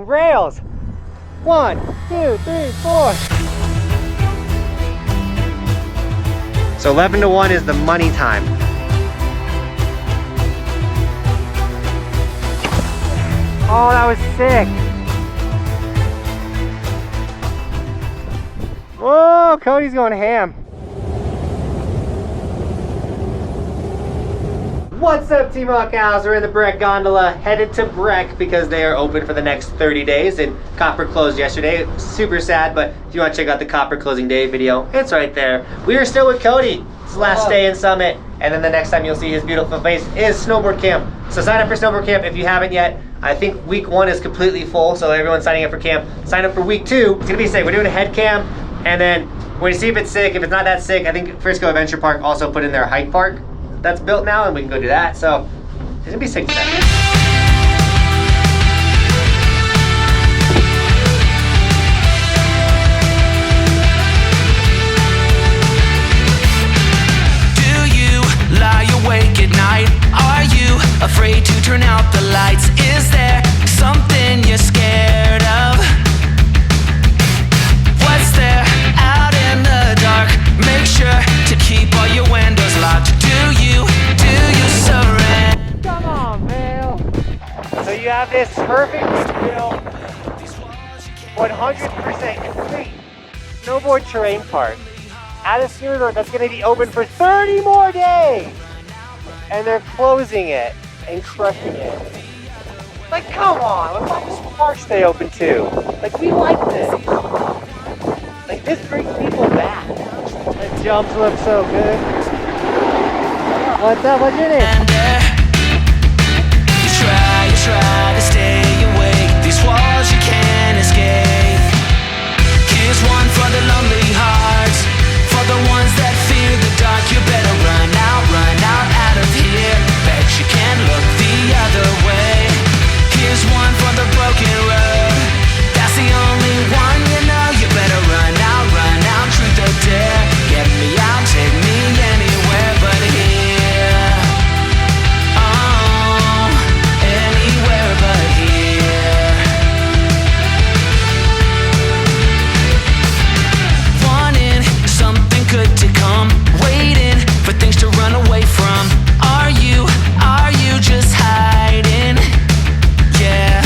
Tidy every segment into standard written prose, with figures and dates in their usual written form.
rails. 1, 2, 3, 4. So 11 to 1 is the money time. Oh, that was sick. Whoa, Cody's going ham. What's up, Team Buckhouse? We're in the Breck gondola, headed to Breck because they are open for the next 30 days and Copper closed yesterday. Super sad, but if you want to check out the Copper closing day video, it's right there. We are still with Cody. It's the last day in Summit, and then the next time you'll see his beautiful face is Snowboard Camp. So sign up for Snowboard Camp if you haven't yet. I think week 1 is completely full, so everyone's signing up for camp. Sign up for week 2. It's gonna be sick. We're doing a head cam, and then we're gonna see if it's sick. If it's not that sick, I think Frisco Adventure Park also put in their hike park that's built now, and we can go do that. So it's gonna be sick today. Lie awake at night? Are you afraid to turn out the lights? Is there something you're scared of? What's there out in the dark? Make sure to keep all your windows locked. Do you surrender? Come on, Vale. So you have this perfect still 100% complete snowboard terrain park at a ski resort that's going to be open for 30 more days, and they're closing it and crushing it. Like, come on, let's let this park stay open too. Like, we like this. Like, this brings people back. The jumps look so good. What's up? What's your name? You try to stay awake. These walls you can't escape. Here's one for the lonely hearts. For the ones that fear the dark, you better run out of here. Bet you can't look the other way. Here's one for the broken road. That's the only one you know. You better run out, truth or dare. Get me out, take me anywhere but here. Oh, anywhere but here. Wanting something good to come, waiting for things to run away from. Are you just hiding? Yeah,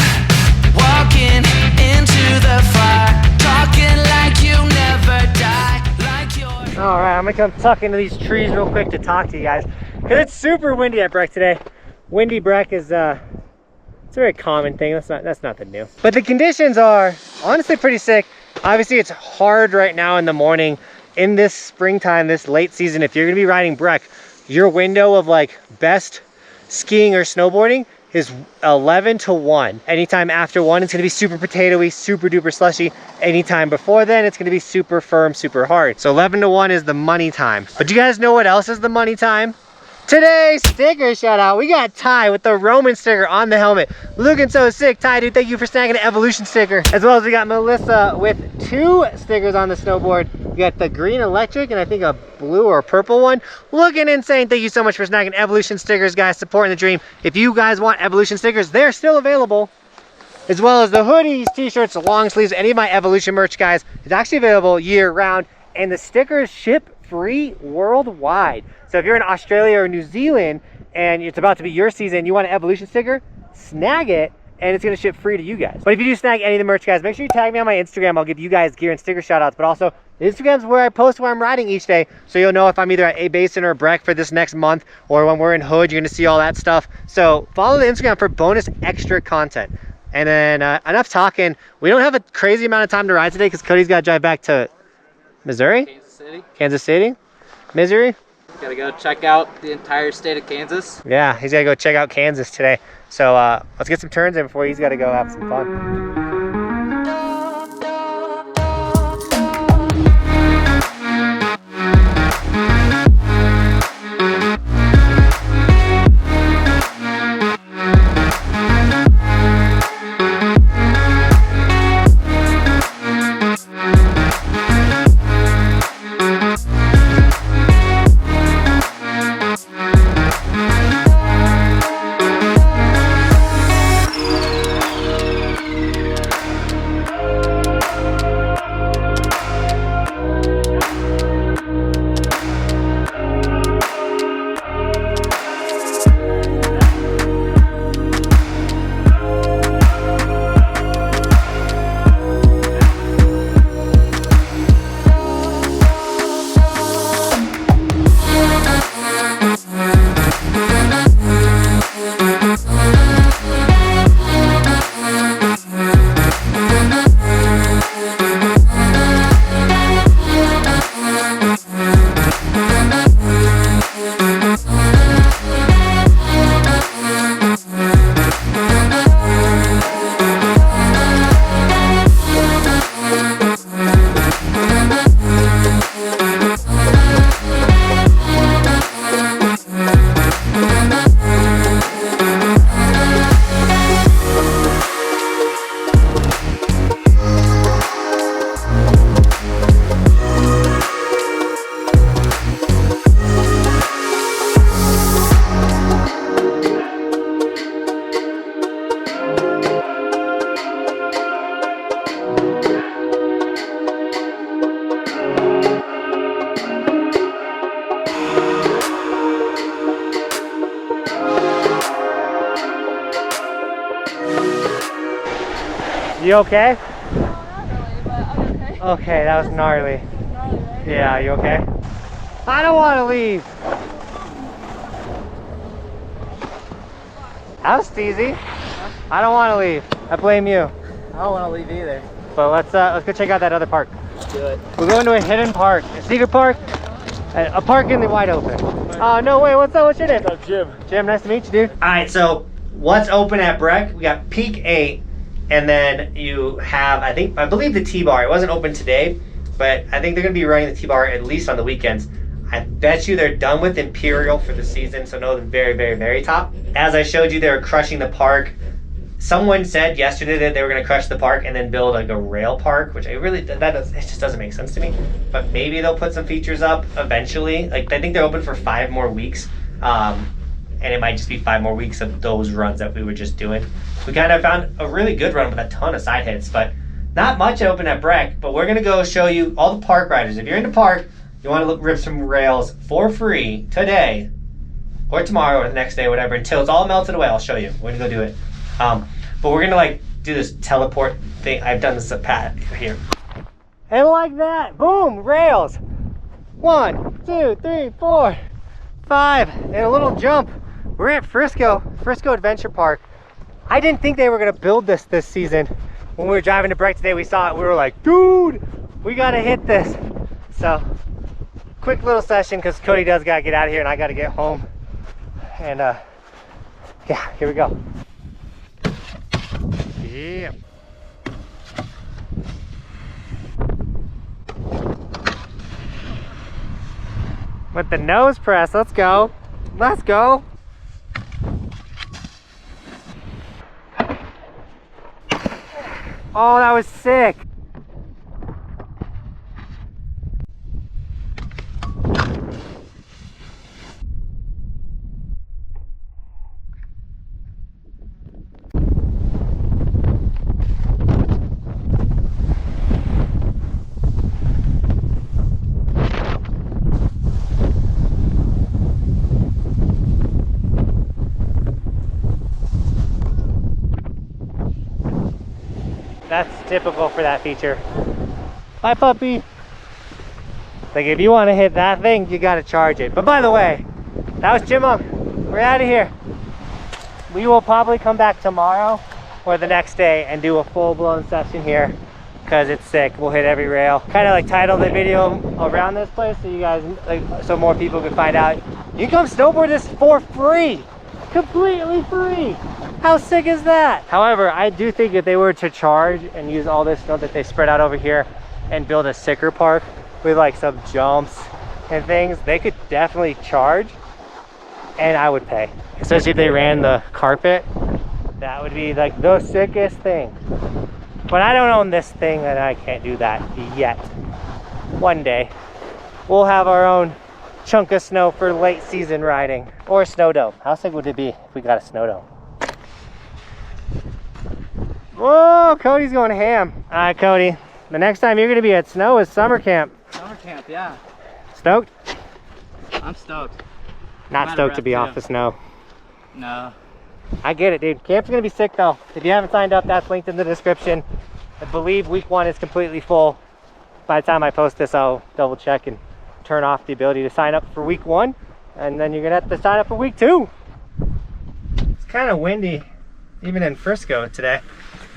walking into the fire, talking like you never die, like you're... All right, I'm gonna come tuck into these trees real quick to talk to you guys because it's super windy at Breck today. Windy Breck is it's a very common thing. That's nothing new. But the conditions are honestly pretty sick. Obviously, it's hard right now in the morning. In this springtime, this late season, if you're gonna be riding Breck, your window of like best skiing or snowboarding is 11 to 1. Anytime after 1, it's gonna be super potato-y, super duper slushy. Anytime before then, it's gonna be super firm, super hard. So 11 to 1 is the money time. But do you guys know what else is the money time? Today, sticker shout out. We got Ty with the Roman sticker on the helmet. Looking so sick. Ty, dude, thank you for snagging an Evolution sticker. As well as we got Melissa with 2 stickers on the snowboard. We got the green electric and I think a blue or purple one. Looking insane. Thank you so much for snagging Evolution stickers, guys. Supporting the dream. If you guys want Evolution stickers, they're still available. As well as the hoodies, t-shirts, long sleeves, any of my Evolution merch, guys. It's actually available year round. And the stickers ship free worldwide. So if you're in Australia or New Zealand and it's about to be your season, you want an Evolution sticker, snag it and it's gonna ship free to you guys. But if you do snag any of the merch, guys, make sure you tag me on my Instagram. I'll give you guys gear and sticker shout outs, but also Instagram's where I post where I'm riding each day. So you'll know if I'm either at A Basin or Breck for this next month, or when we're in Hood, you're gonna see all that stuff. So follow the Instagram for bonus extra content. And then enough talking. We don't have a crazy amount of time to ride today because Cody's gotta drive back to Missouri? Kansas City? Missouri? Gotta go check out the entire state of Kansas. Yeah, he's gotta go check out Kansas today. So let's get some turns in before he's gotta go have some fun. You okay? No, not really, but I'm okay. Okay, that was gnarly. Gnarly, right? Yeah, you okay? I don't want to leave. That was easy. I don't want to leave. I blame you. I don't want to leave either. But let's go check out that other park. Let's do it. We're going to a hidden park, a secret park, a park in the wide open. Oh, no way. What's up? What's your name? What's up, Jim? Jim, nice to meet you, dude. All right, so what's open at Breck? We got Peak 8, and then you have, I believe the T-Bar. It wasn't open today, but I think they're going to be running the T-Bar at least on the weekends. I bet you they're done with Imperial for the season, so no, the very, very, very top. As I showed you, they were crushing the park. Someone said yesterday that they were going to crush the park and then build like a rail park, which it just doesn't make sense to me. But maybe they'll put some features up eventually. Like, I think they're open for 5 more weeks, and it might just be 5 more weeks of those runs that we were just doing. We kind of found a really good run with a ton of side hits, but not much open at Breck. But we're going to go show you all the park riders. If you're in the park, you want to rip some rails for free today or tomorrow or the next day, whatever, until it's all melted away. I'll show you. We're gonna go do it. But we're gonna like do this teleport thing. I've done this at Pat here. And like that, boom, rails. 1, 2, 3, 4, 5, and a little jump. We're at Frisco Adventure Park. I didn't think they were gonna build this season. When we were driving to Breck today, we saw it. We were like, dude, we gotta hit this. So, quick little session because Cody does gotta get out of here and I gotta get home. And yeah, here we go. Yeah. With the nose press, let's go. Let's go. Oh, that was sick. That's typical for that feature. Bye, puppy. Like, if you want to hit that thing, you got to charge it. But by the way, that was Chipmunk. We're out of here. We will probably come back tomorrow or the next day and do a full-blown session here because it's sick. We'll hit every rail. Kind of like title the video around this place so you guys, like, so more people can find out. You can come snowboard this for free. Completely free. How sick is that? However, I do think if they were to charge and use all this snow that they spread out over here and build a sicker park with like some jumps and things, they could definitely charge and I would pay. Especially if they ran the carpet, that would be like the sickest thing. But I don't own this thing and I can't do that yet. One day, we'll have our own chunk of snow for late season riding or a snow dome. How sick would it be if we got a snow dome? Whoa, Cody's going ham. All right, Cody, the next time you're gonna be at snow is summer camp. Summer camp, yeah. Stoked? I'm stoked. Not I'm stoked to be out of off breath, the snow. No. I get it, dude. Camp's gonna be sick though. If you haven't signed up, that's linked in the description. I believe week 1 is completely full. By the time I post this, I'll double check and turn off the ability to sign up for week 1. And then you're gonna have to sign up for week 2. It's kind of windy, even in Frisco today.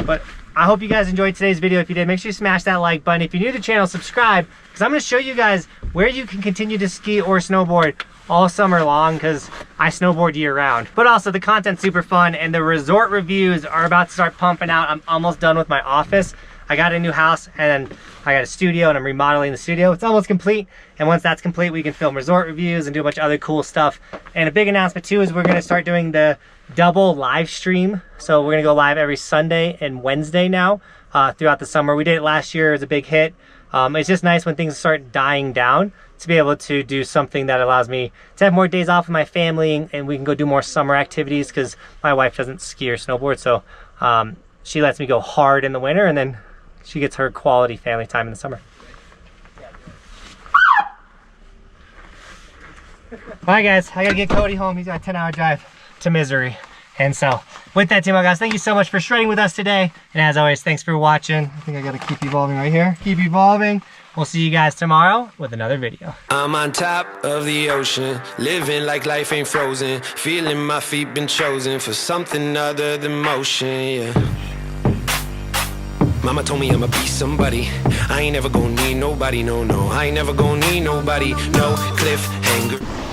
But I hope you guys enjoyed today's video. If you did, make sure you smash that like button. If you're new to the channel, subscribe, because I'm going to show you guys where you can continue to ski or snowboard all summer long, because I snowboard year round. But also the content's super fun and the resort reviews are about to start pumping out. I'm almost done with my office. I got a new house and I got a studio and I'm remodeling the studio. It's almost complete. And once that's complete, we can film resort reviews and do a bunch of other cool stuff. And a big announcement too is we're going to start doing the double live stream. So we're going to go live every Sunday and Wednesday now throughout the summer. We did it last year. It was a big hit. It's just nice when things start dying down to be able to do something that allows me to have more days off with my family and we can go do more summer activities, because my wife doesn't ski or snowboard. So she lets me go hard in the winter and then she gets her quality family time in the summer. All right, guys, I gotta get Cody home. He's got a 10-hour drive to Misery. And so with that, Team guys, thank you so much for shredding with us today. And as always, thanks for watching. I think I gotta keep evolving right here. Keep evolving. We'll see you guys tomorrow with another video. I'm on top of the ocean, living like life ain't frozen, feeling my feet been chosen for something other than motion, yeah. Mama told me I'ma be somebody, I ain't never gonna need nobody, no, no. I ain't never gonna need nobody, no cliffhanger.